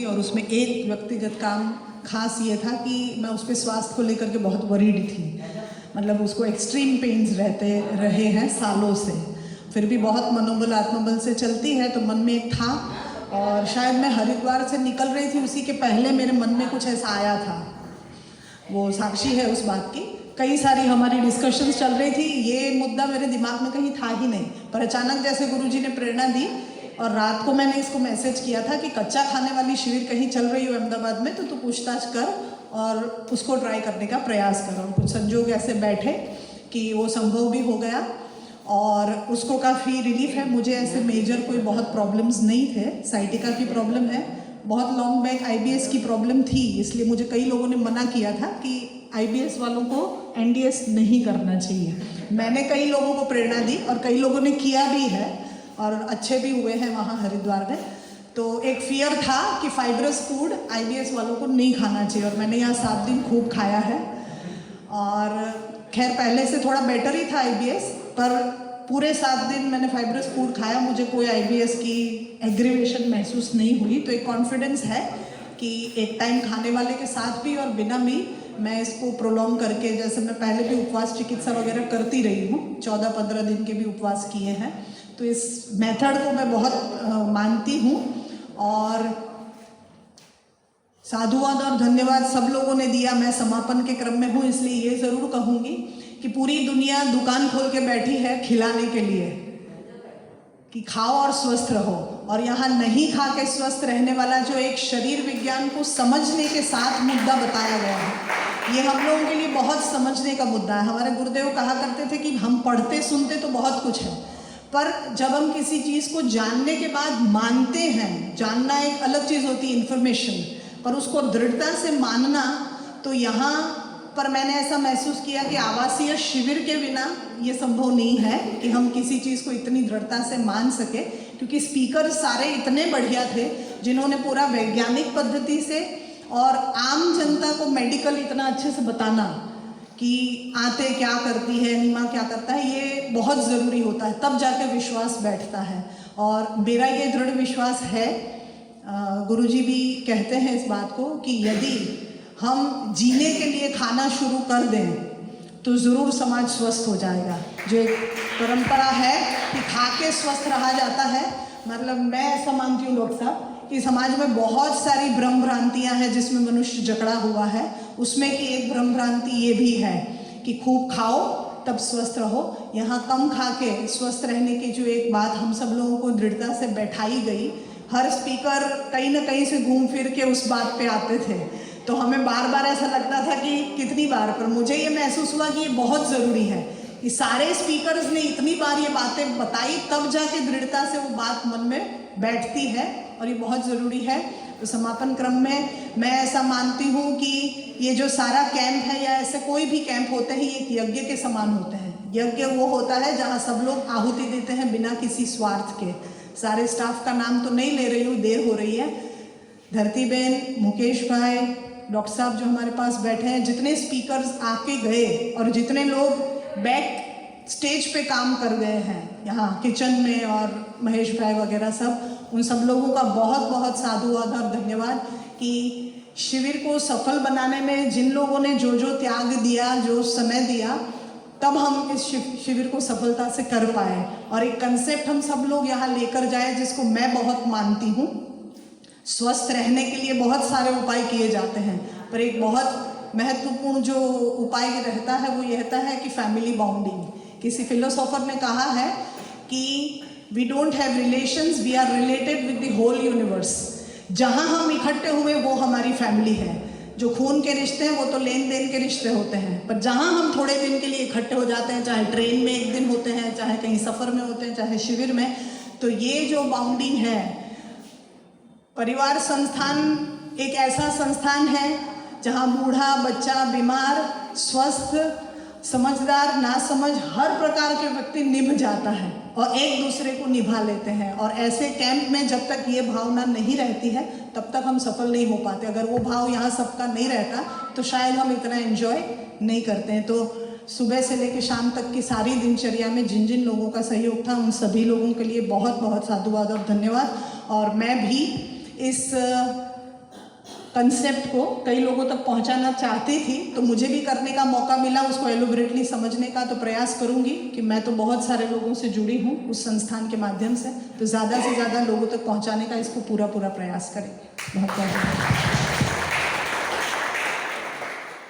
थी और उसमें एक व्यक्तिगत काम खास ये था कि मैं उस पर स्वास्थ्य को लेकर के बहुत वरीड थी। मतलब उसको एक्सट्रीम पेन्स रहते रहे हैं सालों से, फिर भी बहुत मनोबल आत्मबल से चलती है। तो मन में एक था, और शायद मैं हरिद्वार से निकल रही थी उसी के पहले मेरे मन में कुछ ऐसा आया था। वो साक्षी है उस बात की। कई सारी हमारी डिस्कशंस चल रही थी, ये मुद्दा मेरे दिमाग में कहीं था ही नहीं, पर अचानक जैसे गुरुजी ने प्रेरणा दी और रात को मैंने इसको मैसेज किया था कि कच्चा खाने वाली शिविर कहीं चल रही हो अहमदाबाद में, तो तू पूछताछ कर और उसको ट्राई करने का प्रयास कर। और कुछ संजोग ऐसे बैठे कि वो संभव भी हो गया और उसको काफ़ी रिलीफ है। मुझे ऐसे मेजर कोई बहुत प्रॉब्लम्स नहीं थे। साइटिका की प्रॉब्लम है, बहुत लॉन्ग बैक IBS की प्रॉब्लम थी, इसलिए मुझे कई लोगों ने मना किया था कि IBS वालों को NDS नहीं करना चाहिए। मैंने कई लोगों को प्रेरणा दी और कई लोगों ने किया भी है और अच्छे भी हुए हैं वहाँ हरिद्वार में। तो एक फियर था कि फाइब्रस फूड IBS वालों को नहीं खाना चाहिए, और मैंने यहाँ 7 दिन खूब खाया है। और खैर पहले से थोड़ा बेटर ही था IBS, पर पूरे 7 दिन मैंने फाइब्रस फूड खाया, मुझे कोई IBS की एग्रीवेशन महसूस नहीं हुई। तो एक कॉन्फिडेंस है कि एक टाइम खाने वाले के साथ भी और बिना भी मैं इसको प्रोलॉन्ग करके, जैसे मैं पहले भी उपवास चिकित्सा वगैरह करती रही हूँ, 14-15 दिन के भी उपवास किए हैं, तो इस मेथड को मैं बहुत मानती हूँ। और साधुवाद और धन्यवाद सब लोगों ने दिया। मैं समापन के क्रम में हूँ, इसलिए ये ज़रूर कहूँगी कि पूरी दुनिया दुकान खोल के बैठी है खिलाने के लिए कि खाओ और स्वस्थ रहो, और यहाँ नहीं खा के स्वस्थ रहने वाला जो एक शरीर विज्ञान को समझने के साथ मुद्दा बताया गया है, ये हम लोगों के लिए बहुत समझने का मुद्दा है। हमारे गुरुदेव कहा करते थे कि हम पढ़ते सुनते तो बहुत कुछ है, पर जब हम किसी चीज़ को जानने के बाद मानते हैं, जानना एक अलग चीज़ होती है इन्फॉर्मेशन, पर उसको दृढ़ता से मानना, तो यहाँ पर मैंने ऐसा महसूस किया कि आवासीय शिविर के बिना ये संभव नहीं है कि हम किसी चीज़ को इतनी दृढ़ता से मान सके, क्योंकि स्पीकर सारे इतने बढ़िया थे जिन्होंने पूरा वैज्ञानिक पद्धति से और आम जनता को मेडिकल इतना अच्छे से बताना कि आते क्या करती है, नीमा क्या करता है, ये बहुत ज़रूरी होता है, तब जाके विश्वास बैठता है। और मेरा ये दृढ़ विश्वास है, गुरुजी भी कहते हैं इस बात को कि यदि हम जीने के लिए खाना शुरू कर दें तो ज़रूर समाज स्वस्थ हो जाएगा। जो एक परंपरा है कि खा के स्वस्थ रहा जाता है, मतलब मैं ऐसा मानती हूँ डॉक्टर साहब कि समाज में बहुत सारी भ्रम भ्रांतियाँ हैं जिसमें मनुष्य जकड़ा हुआ है। उसमें की एक भ्रम भ्रांति ये भी है कि खूब खाओ तब स्वस्थ रहो। यहाँ कम खा के स्वस्थ रहने की जो एक बात हम सब लोगों को दृढ़ता से बैठाई गई, हर स्पीकर कहीं ना कहीं से घूम फिर के उस बात पे आते थे, तो हमें बार बार ऐसा लगता था कि कितनी बार, पर मुझे ये महसूस हुआ कि ये बहुत ज़रूरी है कि सारे स्पीकर्स ने इतनी बार ये बातें बताई, तब जाके दृढ़ता से वो बात मन में बैठती है, और ये बहुत ज़रूरी है। तो समापन क्रम में मैं ऐसा मानती हूँ कि ये जो सारा कैंप है या ऐसे कोई भी कैंप होते हैं, ये एक यज्ञ के समान होते हैं। यज्ञ वो होता है जहाँ सब लोग आहुति देते हैं बिना किसी स्वार्थ के। सारे स्टाफ का नाम तो नहीं ले रही हूँ, देर हो रही है। धरती बहन, मुकेश भाई, डॉक्टर साहब जो हमारे पास बैठे हैं, जितने स्पीकर्स आके गए और जितने लोग बैक स्टेज पे काम कर गए हैं यहाँ किचन में, और महेश भाई वगैरह सब, उन सब लोगों का बहुत बहुत साधुवाद और धन्यवाद कि शिविर को सफल बनाने में जिन लोगों ने जो जो त्याग दिया, जो समय दिया, तब हम इस शिविर को सफलता से कर पाए। और एक कंसेप्ट हम सब लोग यहाँ लेकर जाए जिसको मैं बहुत मानती हूँ। स्वस्थ रहने के लिए बहुत सारे उपाय किए जाते हैं, पर एक बहुत महत्वपूर्ण जो उपाय रहता है वो ये रहता है कि फैमिली बॉन्डिंग। किसी फिलोसोफर ने कहा है कि we don't have relations, we are related with the whole universe. जहाँ हम इकट्ठे हुए वो हमारी फैमिली है। जो खून के रिश्ते हैं वो तो लेन देन के रिश्ते होते हैं, पर जहाँ हम थोड़े दिन के लिए इकट्ठे हो जाते हैं, चाहे ट्रेन में एक दिन होते हैं, चाहे कहीं सफ़र में होते हैं, चाहे शिविर में, तो ये जो बाउंडिंग है, परिवार संस्थान एक ऐसा संस्थान है जहाँ बूढ़ा, बच्चा, बीमार, स्वस्थ, समझदार, नासमझ, हर प्रकार के व्यक्ति निभ जाता है और एक दूसरे को निभा लेते हैं। और ऐसे कैंप में जब तक ये भावना नहीं रहती है तब तक हम सफल नहीं हो पाते। अगर वो भाव यहाँ सबका नहीं रहता तो शायद हम इतना एंजॉय नहीं करते हैं। तो सुबह से लेकर शाम तक की सारी दिनचर्या में जिन जिन लोगों का सहयोग था, उन सभी लोगों के लिए बहुत बहुत साधुवाद और धन्यवाद। और मैं भी इस कंसेप्ट को कई लोगों तक पहुंचाना चाहती थी, तो मुझे भी करने का मौका मिला उसको एलोबरेटली समझने का, तो प्रयास करूंगी कि मैं तो बहुत सारे लोगों से जुड़ी हूँ उस संस्थान के माध्यम से, तो ज़्यादा से ज़्यादा लोगों तक पहुंचाने का इसको पूरा प्रयास करेंगे। बहुत बहुत